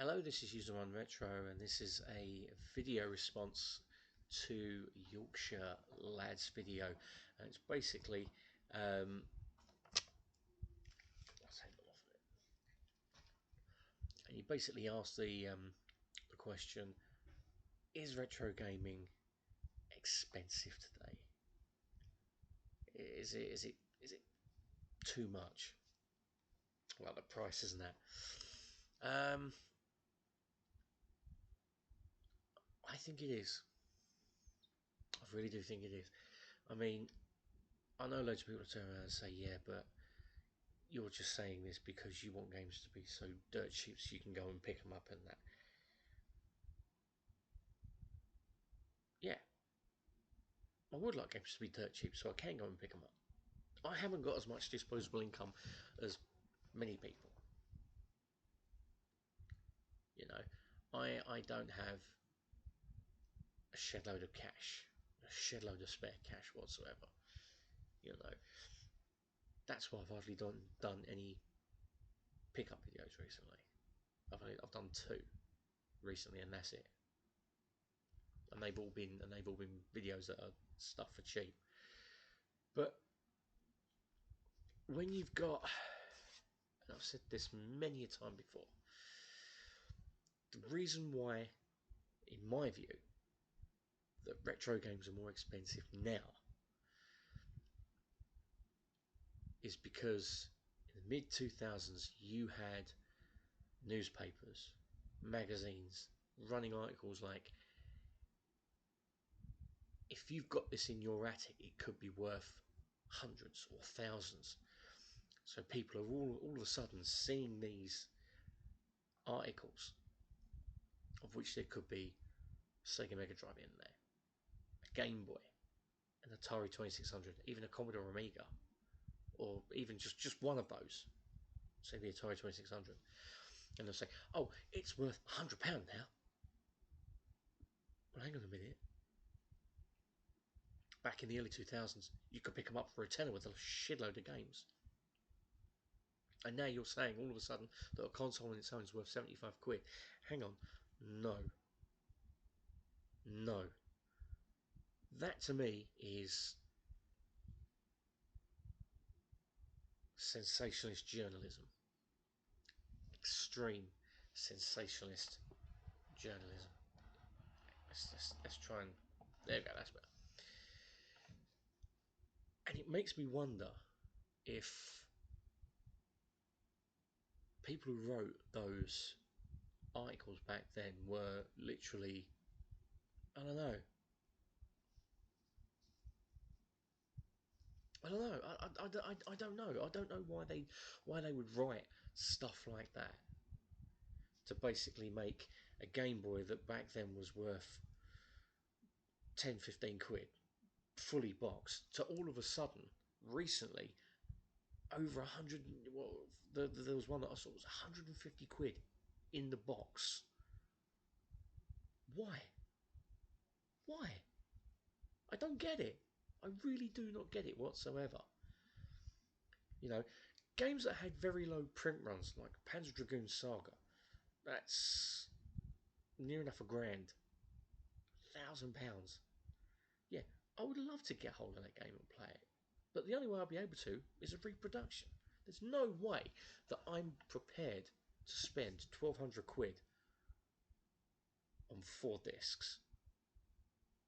Hello, this is User1 Retro, and this is a video response to Yorkshire Lad's video. And it's basically, I'll take them off of it. And he basically asked the question: is retro gaming expensive today? Is it too much? Like the price, isn't that? I think it is. I really do think it is. I mean, I know loads of people turn around and say, yeah, but you're just saying this because you want games to be so dirt cheap so you can go and pick them up and that. Yeah, I would like games to be dirt cheap so I can go and pick them up. I haven't got as much disposable income as many people. You know, I don't have a shed load of cash, a shed load of spare cash whatsoever. You know, that's why I've hardly done any pickup videos recently. I've done 2 recently, and that's it. And they've all been videos that are stuff for cheap. But when you've got, and I've said this many a time before, the reason why, in my view, that retro games are more expensive now is because in the mid-2000s you had newspapers, magazines, running articles like, if you've got this in your attic, it could be worth hundreds or thousands. So people are all of a sudden seeing these articles, of which there could be Sega Mega Drive in there, a Game Boy, an Atari 2600, even a Commodore Amiga, or even just one of those, say the Atari 2600, and they'll say, oh, it's worth £100 now. Well, hang on a minute. Back in the early 2000s, you could pick them up for a tenner with a shitload of games. And now you're saying all of a sudden that a console on its own is worth 75 quid. Hang on. No. No. That to me is sensationalist journalism. Extreme sensationalist journalism. Let's try and... There we go, that's better. And it makes me wonder if people who wrote those articles back then were literally, I don't know. I don't know. I don't know. I don't know why they would write stuff like that to basically make a Game Boy that back then was worth 10-15 quid, fully boxed, to all of a sudden recently over 100. Well, there was one that I saw was 150 quid in the box. Why? Why? I don't get it. I really do not get it whatsoever. You know, games that had very low print runs like Panzer Dragoon Saga, that's near enough £1,000, £1,000. Yeah, I would love to get hold of that game and play it, but the only way I'll be able to is a reproduction. There's no way that I'm prepared to spend 1,200 quid on 4 discs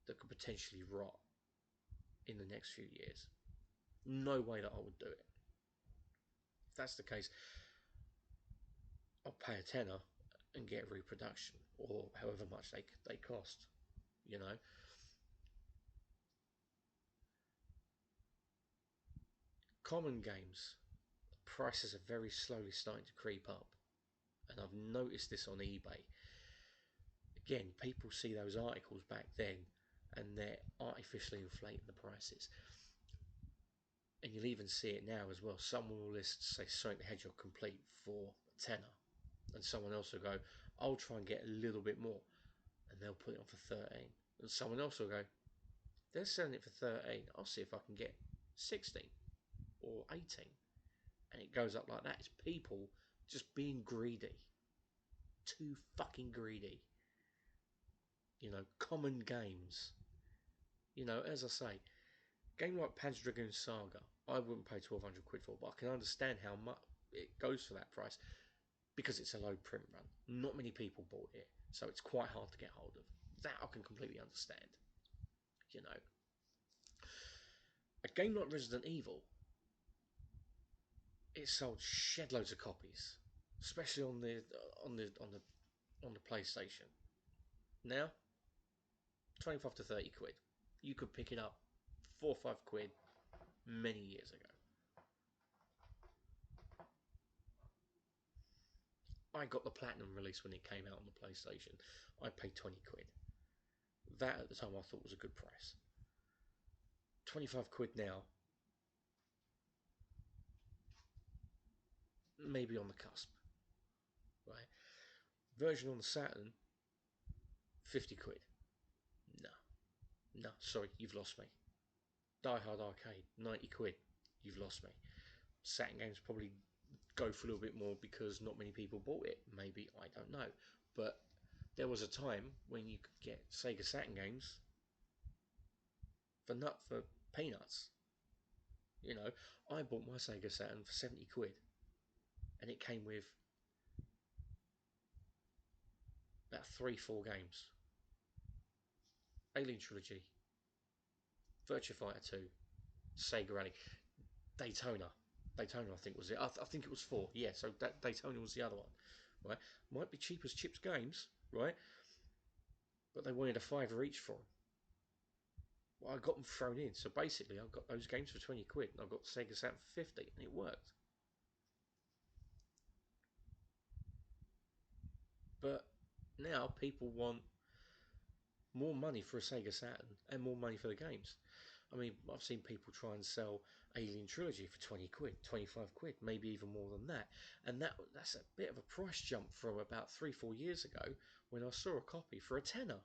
that could potentially rot in the next few years. No way that I would do it. If that's the case, I'll pay a tenner and get a reproduction, or however much they cost, you know. Common games, prices are very slowly starting to creep up, and I've noticed this on eBay. Again, people see those articles back then and they're artificially inflating the prices. And you'll even see it now as well. Someone will list, say, Sonic the Hedgehog Complete for a tenner, and someone else will go, I'll try and get a little bit more, and they'll put it on for 13. And someone else will go, they're selling it for 13, I'll see if I can get 16 or 18. And it goes up like that. It's people just being greedy. Too fucking greedy. Common games. As I say, game like Panzer Dragoon Saga, I wouldn't pay 1,200 quid for, but I can understand how much it goes for that price because it's a low print run. Not many people bought it, so it's quite hard to get hold of. That I can completely understand. You know, a game like Resident Evil, it sold shed loads of copies, especially on the PlayStation. Now, 25 to 30 quid. You could pick it up 4 or 5 quid many years ago. I got the Platinum release when it came out on the PlayStation. I paid 20 quid. That at the time I thought was a good price. 25 quid now, maybe on the cusp. Right? Version on the Saturn, 50 quid. No. No, sorry, you've lost me. Die Hard Arcade, 90 quid. You've lost me. Saturn games probably go for a little bit more because not many people bought it. Maybe, I don't know. But there was a time when you could get Sega Saturn games for peanuts. I bought my Sega Saturn for 70 quid and it came with about 3, 4 games. Alien Trilogy, Virtua Fighter 2, Sega Rally, Daytona. Daytona, I think was it. I think it was 4. Yeah, so that Daytona was the other one. Right, might be cheap as chips games, right? But they wanted a fiver each for them. Well, I got them thrown in. So basically, I got those games for 20 quid, and I got the Sega Saturn for 50, and it worked. But now people want more money for a Sega Saturn and more money for the games. I mean, I've seen people try and sell Alien Trilogy for 20 quid, 25 quid, maybe even more than that. And that's a bit of a price jump from about 3, 4 years ago when I saw a copy for a tenner.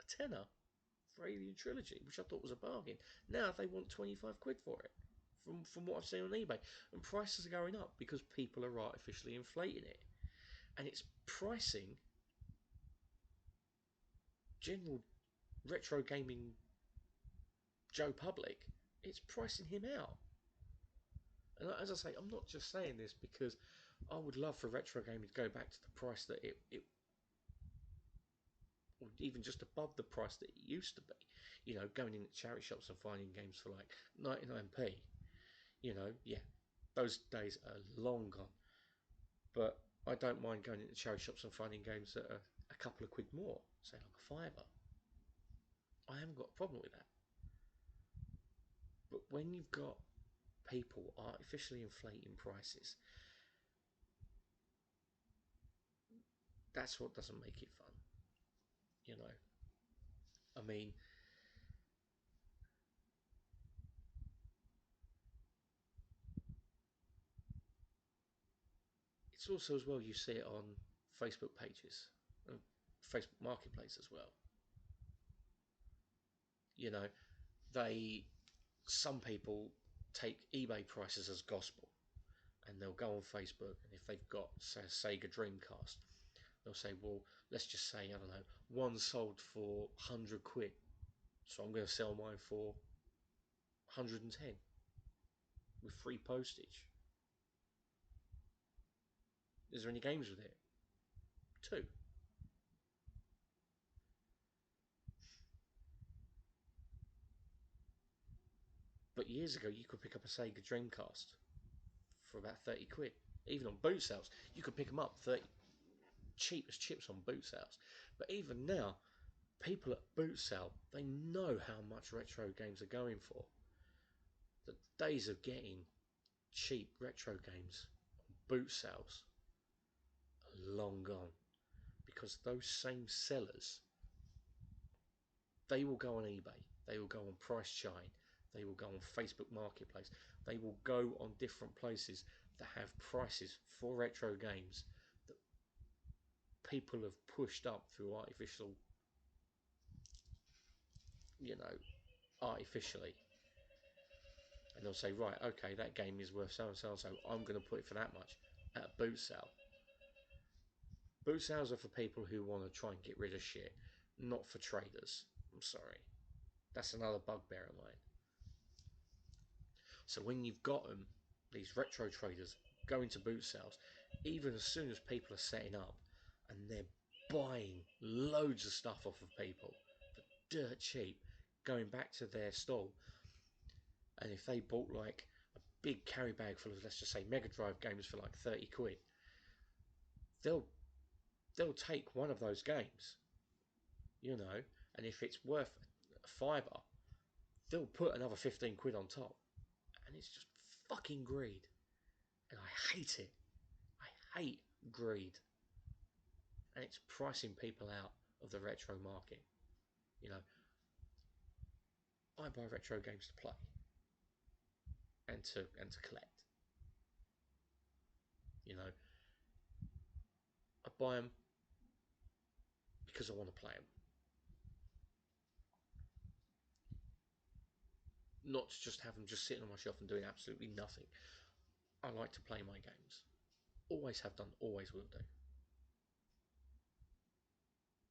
A tenner for Alien Trilogy, which I thought was a bargain. Now they want 25 quid for it. From what I've seen on eBay. And prices are going up because people are artificially inflating it. And it's pricing general retro gaming Joe Public, it's pricing him out. And as I say, I'm not just saying this because I would love for retro gaming to go back to the price that it or even just above the price that it used to be. Going in at charity shops and finding games for like 99p. Yeah, those days are long gone. But I don't mind going into charity shops and finding games that are a couple of quid more, say like a fiver. I haven't got a problem with that. But when you've got people artificially inflating prices, that's what doesn't make it fun. I mean, it's also as well you see it on Facebook pages and Facebook Marketplace as well. You know, they some people take eBay prices as gospel, and they'll go on Facebook, and if they've got say a Sega Dreamcast, they'll say, well, let's just say I don't know, one sold for 100 quid, so I'm going to sell mine for 110 with free postage. Is there any games with it? 2. But years ago, you could pick up a Sega Dreamcast for about 30 quid. Even on boot sales, you could pick them up 30, cheap as chips on boot sales. But even now, people at boot sale, they know how much retro games are going for. The days of getting cheap retro games on boot sales are long gone. Because those same sellers, they will go on eBay, they will go on Price Chine, they will go on Facebook Marketplace, they will go on different places that have prices for retro games that people have pushed up through you know, artificially. And they'll say, right, okay, that game is worth so and so and so. I'm going to put it for that much at a boot sale. Boot sales are for people who want to try and get rid of shit, not for traders. I'm sorry. That's another bugbear of mine. So when you've got them, these retro traders go into boot sales, even as soon as people are setting up, and they're buying loads of stuff off of people for dirt cheap, going back to their stall. And if they bought like a big carry bag full of, let's just say, Mega Drive games for like 30 quid, they'll take one of those games, and if it's worth a fiver, they'll put another 15 quid on top. And it's just fucking greed. And I hate it. I hate greed. And it's pricing people out of the retro market. I buy retro games to play and to collect. I buy them because I want to play them. Not to just have them just sitting on my shelf and doing absolutely nothing. I like to play my games. Always have done, always will do.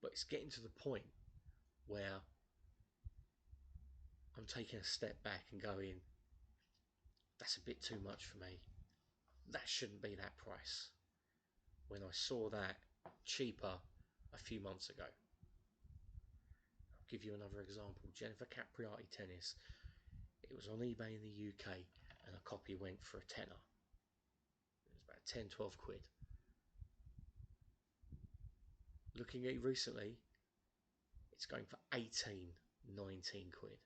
But it's getting to the point where I'm taking a step back and going, that's a bit too much for me. That shouldn't be that price. When I saw that cheaper a few months ago. I'll give you another example. Jennifer Capriati tennis. It was on eBay in the UK and a copy went for a tenner. It was about 10, 12 quid. Looking at it recently, it's going for 18, 19 quid.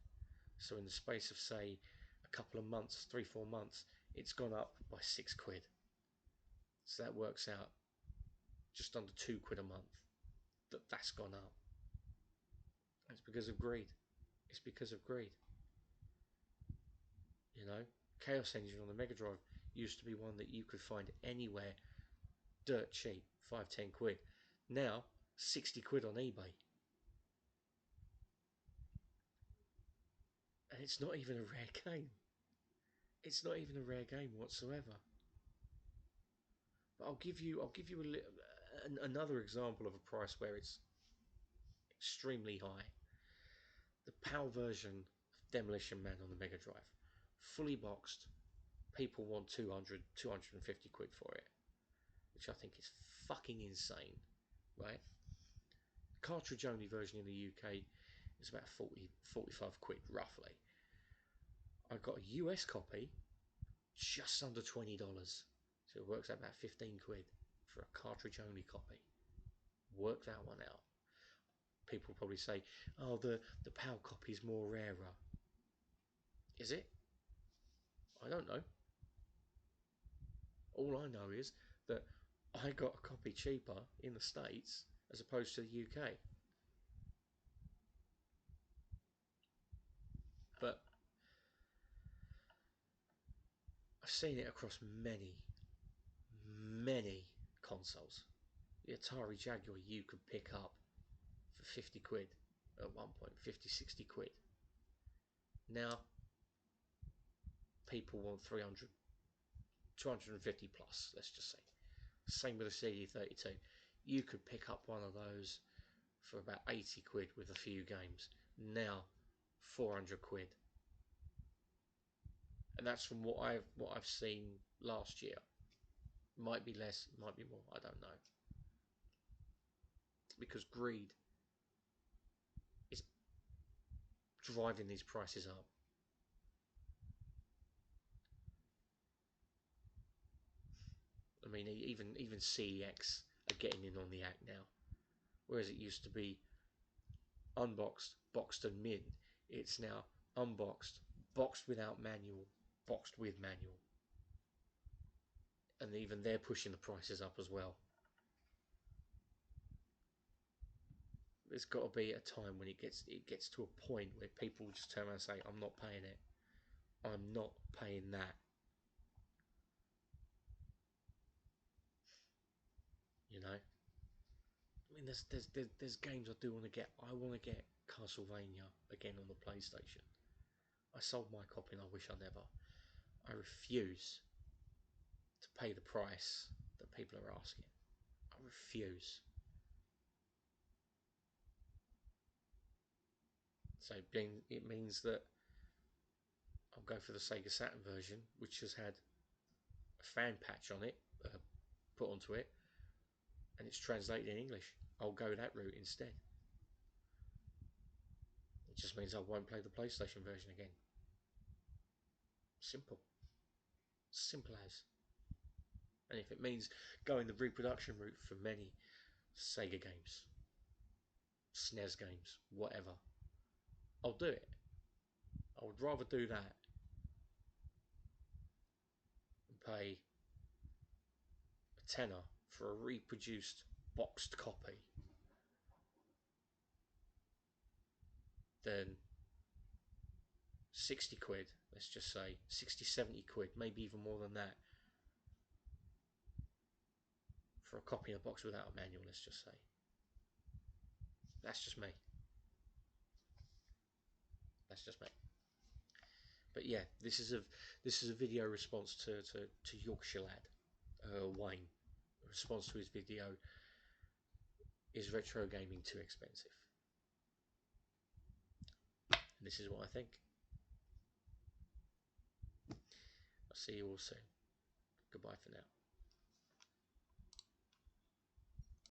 So in the space of, say, a couple of months, 3, 4 months, it's gone up by 6 quid. So that works out just under 2 quid a month that's gone up. It's because of greed. It's because of greed. Chaos Engine on the Mega Drive used to be one that you could find anywhere dirt cheap, 5, 10 quid. Now, 60 quid on eBay. And it's not even a rare game. It's not even a rare game whatsoever. But I'll give you another example of a price where it's extremely high. The PAL version of Demolition Man on the Mega Drive. Fully boxed. People want 200, 250 quid for it. Which I think is fucking insane. Right? Cartridge only version in the UK is about 40, 45 quid roughly. I got a US copy just under $20. So it works out about 15 quid for a cartridge only copy. Work that one out. People probably say, oh, the PAL copy is more rarer. Is it? I don't know. All I know is that I got a copy cheaper in the States as opposed to the UK. But I've seen it across many, many consoles. The Atari Jaguar you could pick up for 50 quid at one point, 50, 60 quid. Now, people want 300, 250 plus, let's just say. Same with the CD32. You could pick up one of those for about 80 quid with a few games. Now, 400 quid. And that's from what I've seen last year. Might be less, might be more, I don't know. Because greed is driving these prices up. I mean, even CEX are getting in on the act now. Whereas it used to be unboxed, boxed and mint, it's now unboxed, boxed without manual, boxed with manual. And even they're pushing the prices up as well. There's got to be a time when it gets to a point where people just turn around and say, I'm not paying it. I'm not paying that. I mean, there's games I do want to get. I want to get Castlevania again on the PlayStation. I sold my copy and I wish I never. I refuse to pay the price that people are asking. I refuse. So it means that I'll go for the Sega Saturn version, which has had a fan patch on it, put onto it, and it's translated in English. I'll go that route instead. It just means I won't play the PlayStation version again. Simple. Simple as. And if it means going the reproduction route for many Sega games, SNES games, whatever, I'll do it. I would rather do that and pay a tenner for a reproduced boxed copy than 60 quid, let's just say 60, 70 quid, maybe even more than that, for a copy in a box without a manual, let's just say. That's just me. That's just me. But yeah, this is a video response to Yorkshire Lad, Wayne. A response to his video, is retro gaming too expensive? And this is what I think. I'll see you all soon. Goodbye for now.